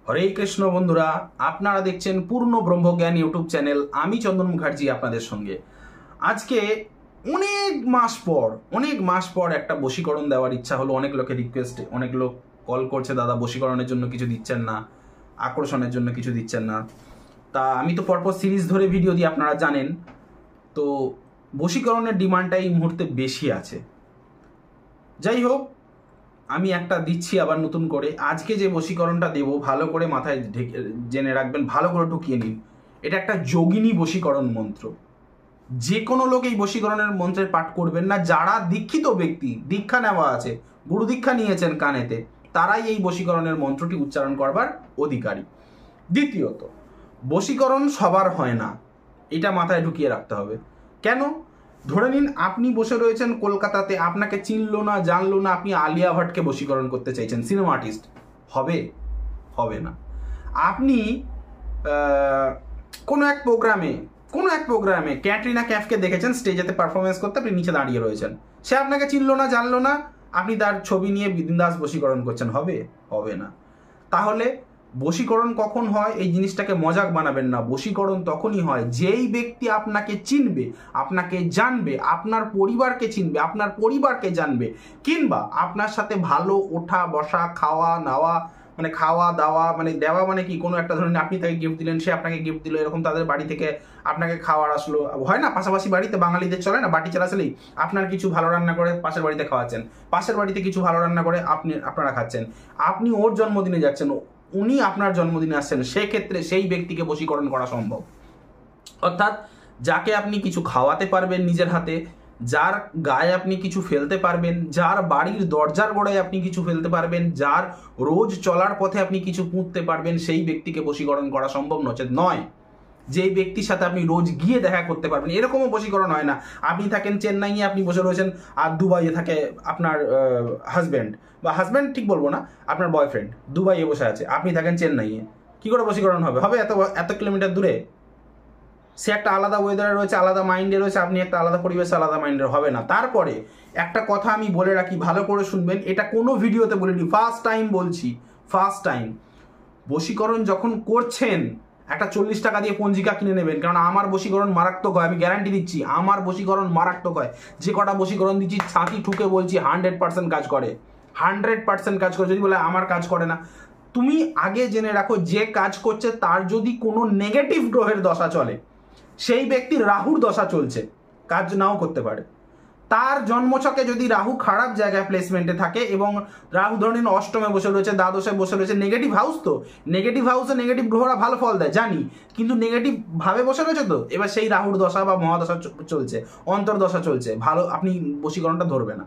হরে কৃষ্ণ বন্ধুরা, আপনারা দেখছেন পূর্ণ ব্রহ্মজ্ঞান ইউটিউব চ্যানেল। আমি চন্দন মুখার্জি আপনাদের সঙ্গে। আজকে অনেক মাস পর একটা বশীকরণ দেওয়ার ইচ্ছা হলো। অনেক লোকের রিকোয়েস্ট, অনেক লোক কল করছে, দাদা বশীকরণের জন্য কিছু দিচ্ছেন না, আকর্ষণের জন্য কিছু দিচ্ছেন না। তা আমি তো পরপর সিরিজ ধরে ভিডিও দিই, আপনারা জানেন। তো বশীকরণের ডিমান্ডটা এই মুহূর্তে বেশি আছে। যাই হোক, আমি একটা দিচ্ছি আবার নতুন করে। আজকে যে বশীকরণটা দেব, ভালো করে মাথায় জেনে রাখবেন, ভালো করে ঢুকিয়ে নিন। এটা একটা যোগিনী বশীকরণ মন্ত্র। যে কোনো লোক এই বশীকরণের মন্ত্রের পাঠ করবেন না। যারা দীক্ষিত ব্যক্তি, দীক্ষা নেওয়া আছে, গুরু দীক্ষা নিয়েছেন কানেতে, তারাই এই বশীকরণের মন্ত্রটি উচ্চারণ করবার অধিকারী। দ্বিতীয়ত, বশীকরণ সবার হয় না, এটা মাথায় ঢুকিয়ে রাখতে হবে। কেন? ধরে নিন আপনি বসে রয়েছেন কলকাতাতে, আপনাকে চিনলো না, জানলো না, আপনি আলিয়া ভাটকে বশীকরণ করতে চাইছেন, সিনেমা আর্টিস্ট। হবে না। আপনি কোনো এক প্রোগ্রামে ক্যাটরিনা ক্যাফকে দেখেছেন স্টেজেতে পারফরমেন্স করতে, আপনি নিচে দাঁড়িয়ে রয়েছেন, সে আপনাকে চিনলো না, জানলো না, আপনি তার ছবি নিয়ে বিন্দাস বশীকরণ করছেন, হবে না। তাহলে বশীকরণ কখন হয়? এই জিনিসটাকে মজাক বানাবেন না। বশীকরণ তখনই হয় যেই ব্যক্তি আপনাকে চিনবে, আপনাকে জানবে, আপনার পরিবারকে চিনবে, আপনার পরিবারকে জানবে, কিংবা আপনার সাথে ভালো ওঠা বসা, খাওয়া নাওয়া, মানে খাওয়া দাওয়া, মানে দেওয়া মানে কি, কোনো একটা ধরনের আপনি তাকে গিফট দিলেন, সে আপনাকে গিফট দিল, এরকম তাদের বাড়ি থেকে আপনাকে খাওয়ার আসলো, হয় না? পাশাপাশি বাড়িতে বাঙালিদের চলে না, বাটি চালাচলেই আপনার কিছু ভালো রান্না করে পাশের বাড়িতে খাওয়াচ্ছেন, পাশের বাড়িতে কিছু ভালো রান্না করে আপনারা খাচ্ছেন, আপনি ওর জন্মদিনে যাচ্ছেন, উনি আপনার জন্মদিনে আসছেন, সেক্ষেত্রে সেই ব্যক্তিকে বশীকরণ করা সম্ভব। অর্থাৎ যাকে আপনি কিছু খাওয়াতে পারবেন নিজের হাতে, যার গায়ে আপনি কিছু ফেলতে পারবেন, যার বাড়ির দরজার গোড়ায় আপনি কিছু ফেলতে পারবেন, যার রোজ চলার পথে আপনি কিছু পুঁততে পারবেন, সেই ব্যক্তিকে বশীকরণ করা সম্ভব নয়। যেই ব্যক্তির সাথে আপনি রোজ গিয়ে দেখা করতে পারবেন, এরকমও বশীকরণ হয় না। আপনি থাকেন চেন্নাইয়ে, আপনি বসে রয়েছেন, আর দুবাইয়ে থাকে আপনার হাজব্যান্ড ঠিক বলবো না, আপনার বয়ফ্রেন্ড দুবাইয়ে বসে আছে, আপনি থাকেন চেন্নাইয়ে। কি করে বশীকরণ হবে? এত কিলোমিটার দূরে, সে একটা আলাদা ওয়েদারে রয়েছে, আলাদা মাইন্ডে রয়েছে, আপনি একটা আলাদা পরিবেশে আলাদা মাইন্ডের, হবে না। তারপরে একটা কথা আমি বলে রাখি, ভালো করে শুনবেন, এটা কোনো ভিডিওতে বলিনি, ফার্স্ট টাইম বলছি। বশীকরণ যখন করছেন, একটা 40 টাকা দিয়ে পঞ্জিকা কিনে নেবেন, কারণ আমার বশীকরণ মারাত্মক হয়, আমি গ্যারান্টি দিচ্ছি, আমার বশীকরণ মারাত্মক হয়। যে কটা বশীকরণ দিচ্ছি, ছাতি ঠুকে বলছি, 100% কাজ করে, 100% কাজ করে। যদি বলে আমার কাজ করে না, তুমি আগে জেনে রাখো, যে কাজ করছে তার যদি কোনো নেগেটিভ গ্রহের দশা চলে, সেই ব্যক্তির রাহুর দশা চলছে, কাজ নাও করতে পারে। তার জন্মছকে যদি রাহু খারাপ জায়গায় প্লেসমেন্টে থাকে, এবং রাহু ধরেন অষ্টমে বসে রয়েছে, দ্বাদশে বসে রয়েছে, নেগেটিভ হাউস, তো নেগেটিভ হাউসে নেগেটিভ গ্রহরা ভালো ফল দেয় জানি, কিন্তু নেগেটিভ ভাবে বসে রয়েছে, তো এবার সেই রাহুর দশা বা মহাদশা চলছে, অন্তর্দশা চলছে, ভালো আপনি বশীকরণটা ধরবে না,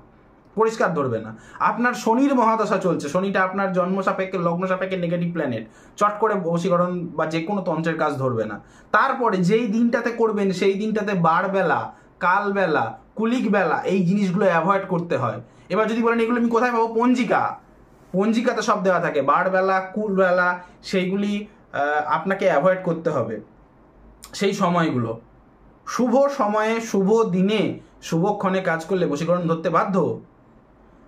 পরিষ্কার ধরবে না। আপনার শনির মহাদশা চলছে, শনিটা আপনার জন্ম সাপেক্ষে, লগ্ন সাপেক্ষে নেগেটিভ প্ল্যানেট, চট করে বশীকরণ বা যে কোনো তন্ত্রের কাজ ধরবে না। তারপরে যেই দিনটাতে করবেন, সেই দিনটাতে বারবেলা, কালবেলা, কুলিক বেলা, এই জিনিসগুলো অ্যাভয়েড করতে হয়। এবার যদি বলেন এগুলো আমি কোথায় পাবো? পঞ্জিকাতে সব দেওয়া থাকে, বারবেলা, কুলবেলা, সেইগুলি আপনাকে অ্যাভয়েড করতে হবে। সেই সময়গুলো, শুভ সময়ে, শুভ দিনে, শুভক্ষণে কাজ করলে বশীকরণ ধরতে বাধ্য।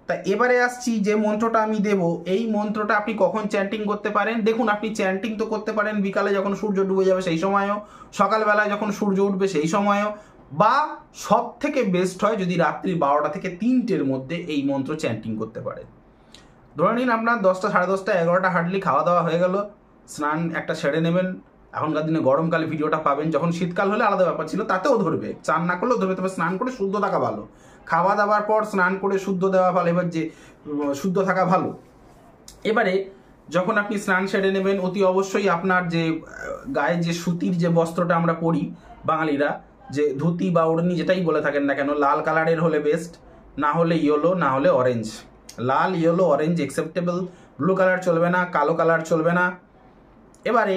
তা এবারে আসছি, যে মন্ত্রটা আমি দেব, এই মন্ত্রটা আপনি কখন চ্যান্টিং করতে পারেন? দেখুন, আপনি চ্যান্টিং তো করতে পারেন বিকালে যখন সূর্য ডুবে যাবে সেই সময়ও, সকালবেলায় যখন সূর্য উঠবে সেই সময়ও, বা সব থেকে বেস্ট হয় যদি রাত্রি 12টা থেকে 3টের মধ্যে এই মন্ত্র চ্যান্টিং করতে পারে। ধরে নিন আপনার 10টা, 10:30, 11টা হার্ডলি খাওয়া দাওয়া হয়ে গেল, স্নান একটা সেরে নেবেন। এখনকার দিনে গরমকালে ভিডিওটা পাবেন, যখন শীতকাল হলে আলাদা ব্যাপার ছিল, তাতেও ধরবে, চান না করলেও ধরবে, তবে স্নান করে শুদ্ধ থাকা ভালো। খাওয়া দাওয়ার পর স্নান করে শুদ্ধ দেওয়া ভালো, এবার যে শুদ্ধ থাকা ভালো। এবারে যখন আপনি স্নান সেরে নেবেন, অতি অবশ্যই আপনার যে গায়ে যে সুতির যে বস্ত্রটা আমরা পরি বাঙালিরা, যে ধুতি বা ওড়নি যেটাই বলে থাকেন না কেন, লাল কালারের হলে বেস্ট, না হলে ইয়েলো, না হলে অরেঞ্জ। লাল, yellow, orange acceptable, blue colour চলবে না, কালো কালার চলবে না। এবারে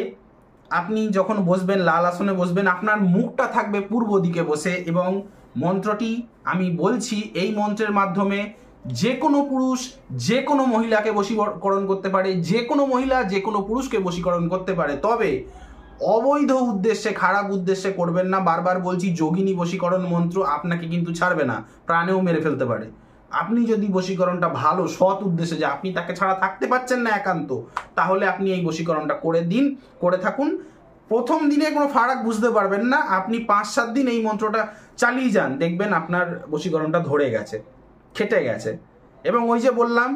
আপনি যখন বসবেন, লাল আসনে বসবেন, আপনার মুখটা থাকবে পূর্ব দিকে বসে, এবং মন্ত্রটি আমি বলছি, এই মন্ত্রের মাধ্যমে যে কোনো পুরুষ যে কোনো মহিলাকে বশীকরণ করতে পারে, যে কোনো মহিলা যে কোনো পুরুষকে বশীকরণ করতে পারে। তবে অবৈধ উদ্দেশ্যে, খারাপ উদ্দেশ্যে করবেন না। বারবার বলছি, যোগিনী বশীকরণ মন্ত্র আপনাকে কিন্তু ছাড়বে না, প্রাণেও মেরে ফেলতে পারে। আপনি যদি বশীকরণটা ভালো সৎ উদ্দেশ্যে, যে আপনি তাকে ছাড়া থাকতে পারছেন না একান্ত, তাহলে আপনি এই বশীকরণটা করে থাকুন। প্রথম দিনে কোনো ফারাক বুঝতে পারবেন না, আপনি 5-7 দিন এই মন্ত্রটা চালিয়ে যান, দেখবেন আপনার বশীকরণটা ধরে গেছে, খেটে গেছে। এবং ওই যে বললাম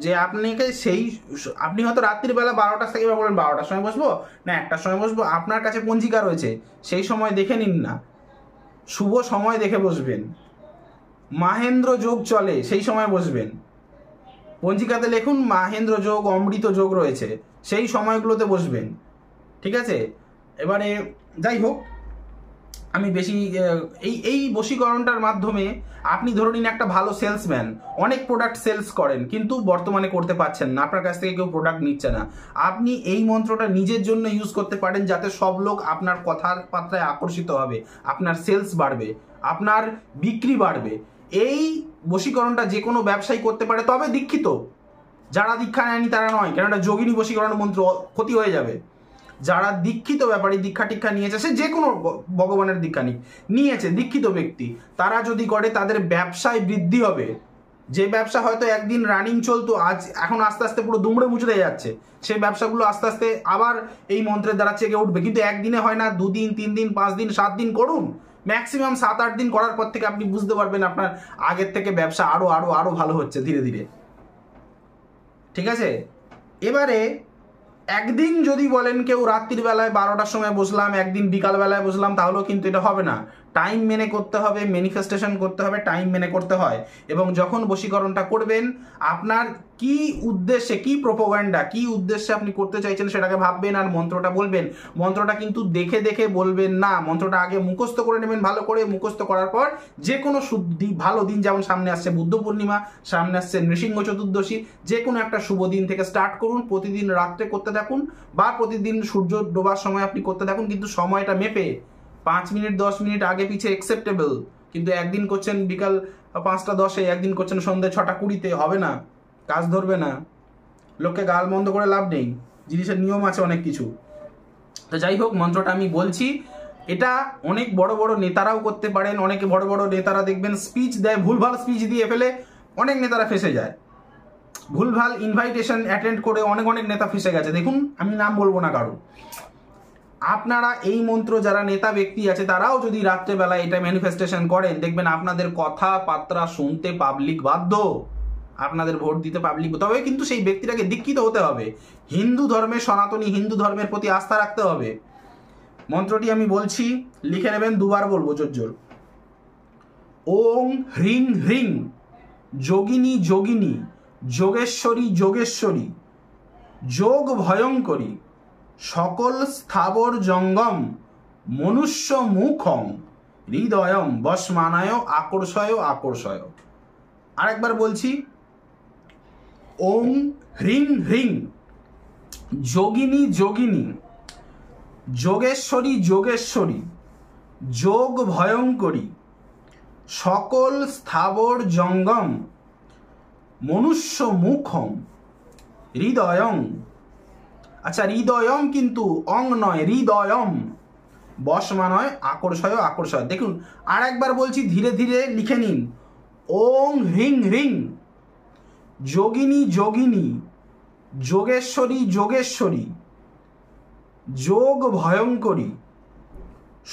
যে আপনি হয়তো রাত্রিবেলা 12টার থেকে বলেন 12টার সময় বসবো না 1টার সময় বসবো, আপনার কাছে পঞ্জিকা রয়েছে, সেই সময় দেখে নিন না, শুভ সময় দেখে বসবেন। মাহেন্দ্র যোগ চলে, সেই সময় বসবেন। পঞ্জিকাতে লিখুন মাহেন্দ্র যোগ, অমৃত যোগ রয়েছে, সেই সময়গুলোতে বসবেন, ঠিক আছে। এবারে যাই হোক, আমি বেশি এই বশীকরণটার মাধ্যমে আপনি ধরে নিন একটা ভালো সেলসম্যান, অনেক প্রোডাক্ট সেলস করেন, কিন্তু বর্তমানে করতে পারছেন না, আপনার কাছ থেকে কেউ প্রোডাক্ট নিচ্ছে না। আপনি এই মন্ত্রটা নিজের জন্য ইউজ করতে পারেন, যাতে সব লোক আপনার কথাবার্তায় আকর্ষিত হবে, আপনার সেলস বাড়বে, আপনার বিক্রি বাড়বে। এই বশীকরণটা যে কোনো ব্যবসায়ী করতে পারে, তবে দীক্ষিত। যারা দীক্ষা নেয়নি তারা নয়, কেন এটা যোগিনী বশীকরণ মন্ত্র, ক্ষতি হয়ে যাবে। যারা দীক্ষিত ব্যাপারী, দীক্ষা টিক্ষা নিয়েছে, সে যে কোনো ভগবানের দীক্ষা নিয়েছে, দীক্ষিত ব্যক্তি, তারা যদি করে তাদের ব্যবসায় বৃদ্ধি হবে। যে ব্যবসা হয়তো একদিন রানিং চলতো, এখন আস্তে আস্তে পুরো দুমড়ে মুচড়ে যাচ্ছে, সেই ব্যবসাগুলো আস্তে আস্তে আবার এই মন্ত্রের দ্বারা চেকে উঠবে। কিন্তু একদিনে হয় না, 2 দিন 3 দিন 5 দিন 7 দিন করুন, ম্যাক্সিমাম 7-8 দিন করার পর থেকে আপনি বুঝতে পারবেন আপনার আগের থেকে ব্যবসা আরো আরো আরো ভালো হচ্ছে ধীরে ধীরে, ঠিক আছে। এবারে একদিন যদি বলেন কেউ রাত্রির বেলায় 12টার সময় বসলাম, একদিন বিকালবেলায় বসলাম, তাহলেও কিন্তু এটা হবে না। টাইম মেনে করতে হবে, ম্যানিফেস্টেশন করতে হবে, টাইম মেনে করতে হয়। এবং যখন বশীকরণটা করবেন, আপনার কি উদ্দেশ্যে, কি প্রোপাগান্ডা, কি উদ্দেশ্যে আপনি করতে চাইছেন সেটাকে ভাববেন, আর মন্ত্রটা বলবেন। মন্ত্রটা কিন্তু দেখে দেখে বলবেন না, মন্ত্রটা আগে মুখস্থ করে নেবেন ভালো করে। মুখস্থ করার পর যে কোনো ভালো দিন, যেমন সামনে আসছে বুদ্ধ পূর্ণিমা, সামনে আসছে নৃসিংহ চতুর্দশী, যে কোনো একটা শুভ দিন থেকে স্টার্ট করুন। প্রতিদিন রাত্রে করতে থাকুন, বা প্রতিদিন সূর্য ডোবার সময় আপনি করতে থাকুন, কিন্তু সময়টা মেপে। 5 মিনিট 10 মিনিট আগে পিছিয়ে অ্যাকসেপ্টেবল, কিন্তু একদিন করছেন বিকাল 5টা 10-এ, একদিন করছেন সন্ধ্যে 6টা 20-তে, হবে না, কাজ ধরবে না। লোককে গাল বন্ধ করে লাভ নেই, জিনিসের নিয়ম আছে অনেক কিছু। তো যাই হোক, মন্ত্রটা আমি বলছি, এটা অনেক বড় বড় নেতারাও করতে পারেন। অনেকে বড় বড় নেতারা দেখবেন স্পিচ দেয়, ভুলভাল স্পিচ দিয়ে ফেলে অনেক নেতারা ফেসে যায়। ভুলভাল ইনভাইটেশন অ্যাটেন্ড করে অনেক নেতা ফেসে গেছে, দেখুন, আমি নাম বলবো না কারো। আপনারা এই মন্ত্র, যারা নেতা ব্যক্তি আছে, তারাও যদি রাত্রেবেলায় এটা ম্যানিফেস্টেশন করেন, দেখবেন আপনাদের কথাবার্তা শুনতে পাবলিক বাধ্য, আপনাদের ভোট দিতে পাবলিক। তবে কিন্তু সেই ব্যক্তিটাকে দীক্ষিত হতে হবে, হিন্দু ধর্মে, সনাতনী হিন্দু ধর্মের প্রতি আস্থা রাখতে হবে। মন্ত্রটি আমি বলছি, লিখে নেবেন, দুবার বলবো জোর জোর। ওং হ্রিং হ্রিং যোগিনী যোগিনী যোগেশ্বরী যোগেশ্বরী যোগ ভয়ঙ্করী সকল স্থাবর জঙ্গম মনুষ্য মুখং হৃদয়ম বশমানায় আকর্ষয় আকর্ষয়। আরেকবার বলছি, ওং হ্রিং হ্রিং যোগিনী যোগিনী যোগেশ্বরী যোগেশ্বরী যোগ ভয়ঙ্করী সকল স্থাবর জঙ্গম মনুষ্য মুখম হৃদয়ং। আচ্ছা, হৃদয়ম কিন্তু অং নয়, হৃদয়ম, বশমানয় আকর্ষয় আকর্ষয়। দেখুন, আর একবার বলছি, ধীরে ধীরে লিখে নিন। ওং হ্রিং হ্রিং যোগিনী যোগিনী যোগেশ্বরী যোগেশ্বরী যোগ ভয়ঙ্করী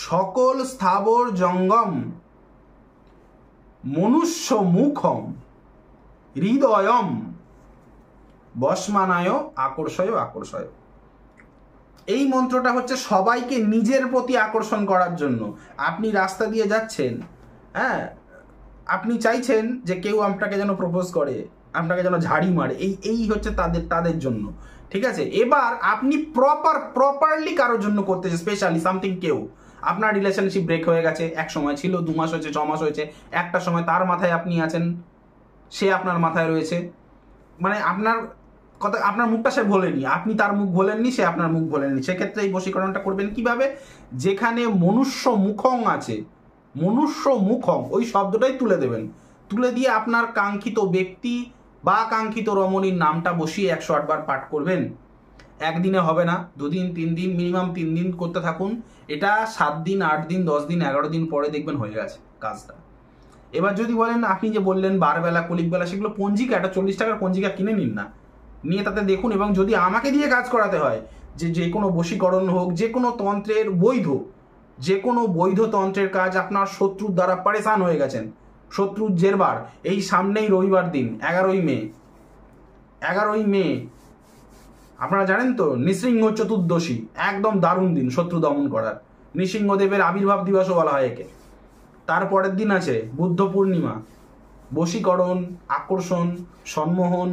সকল স্থাবর জঙ্গম মনুষ্য মুখম হৃদয়ম বশমানায় আকর্ষয় আকর্ষয়। এই মন্ত্রটা হচ্ছে সবাইকে নিজের প্রতি আকর্ষণ করার জন্য। আপনি রাস্তা দিয়ে যাচ্ছেন, হ্যাঁ, আপনি চাইছেন যে কেউ আপনাকে যেন প্রপোজ করে, আপনাকে যেন ঝাড়ি মারে, এই হচ্ছে তাদের জন্য, ঠিক আছে। এবার আপনি প্রপারলি কারোর জন্য করতেছে, স্পেশালি সামথিং, কেউ আপনার রিলেশনশিপ ব্রেক হয়ে গেছে, এক সময় ছিল, 2 মাস হয়েছে, 6 মাস হয়েছে, একটা সময় তার মাথায় আপনি আছেন, সে আপনার মাথায় রয়েছে, মানে আপনার কথা, আপনার মুখটা সে ভোলেনি, আপনি তার মুখ ভোলেননি, সে আপনার মুখ ভোলেননি। সেক্ষেত্রে এই বশীকরণটা করবেন কিভাবে? যেখানে মনুষ্য মুখং আছে, মনুষ্য মুখং, ওই শব্দটাই তুলে দেবেন। তুলে দিয়ে আপনার কাঙ্ক্ষিত ব্যক্তি বা কাঙ্ক্ষিত রমণীর নামটা বসিয়ে 108 বার পাঠ করবেন। একদিনে হবে না, 2 দিন 3 দিন, মিনিমাম 3 দিন করতে থাকুন। এটা 7 দিন 8 দিন 10 দিন 11 দিন পরে দেখবেন হয়ে গেছে কাজটা। এবার যদি বলেন আপনি যে বললেন বারবেলা কলিকবেলা, সেগুলো পঞ্জিকা, একটা 40 টাকার পঞ্জিকা কিনে নিন না, নিয়ে তাতে দেখুন। এবং যদি আমাকে দিয়ে কাজ করাতে হয়, যে কোনো বশীকরণ হোক, যে কোনো তন্ত্রের যে কোনো বৈধ তন্ত্রের কাজ, আপনার শত্রুর দ্বারা পারেশান হয়ে গেছেন, শত্রুর জেরবার, এই সামনেই রবিবার দিন 11ই মে আপনারা জানেন তো, নৃসিংহ চতুর্দশী, একদম দারুণ দিন শত্রু দমন করার। নৃসিংহদেবের আবির্ভাব দিবসও বলা হয় একে। তারপরের দিন আছে বুদ্ধ পূর্ণিমা। বশীকরণ, আকর্ষণ, সম্মোহন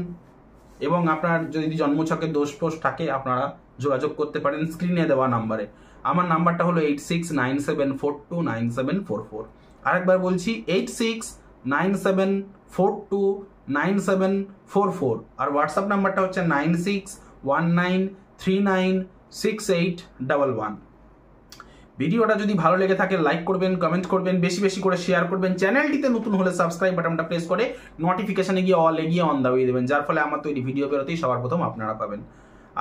এবং আপনার যদি জন্মছকে দোষ ফোষ থাকে আপনারা যোগাযোগ করতে পারেন স্ক্রিনে দেওয়া নাম্বারে। আমার নাম্বারটা হলো 8697429744। আরেকবার বলছি 8697429744। আর হোয়াটসঅ্যাপ নাম্বারটা হচ্ছে 9619396811। ভিডিওটা যদি ভালো লেগে থাকে লাইক করবেন, কমেন্ট করবেন, বেশি বেশি করে শেয়ার করবেন। চ্যানেলটিতে নতুন হলে সাবস্ক্রাইব বাটনটা প্রেস করে নোটিফিকেশনে গিয়ে অন দাবিয়ে দেবেন, যার ফলে আমার তৈরি ভিডিও বেরোতেই সবার প্রথম আপনারা পাবেন।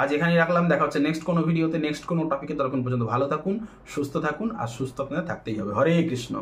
আজ এখানেই রাখলাম, দেখা হচ্ছে নেক্সট কোনো ভিডিওতে, নেক্সট কোনো টপিকে। ততক্ষণ পর্যন্ত ভালো থাকুন, সুস্থ থাকুন, আর সুস্থ আপনাদের থাকতেই হবে। হরে কৃষ্ণ।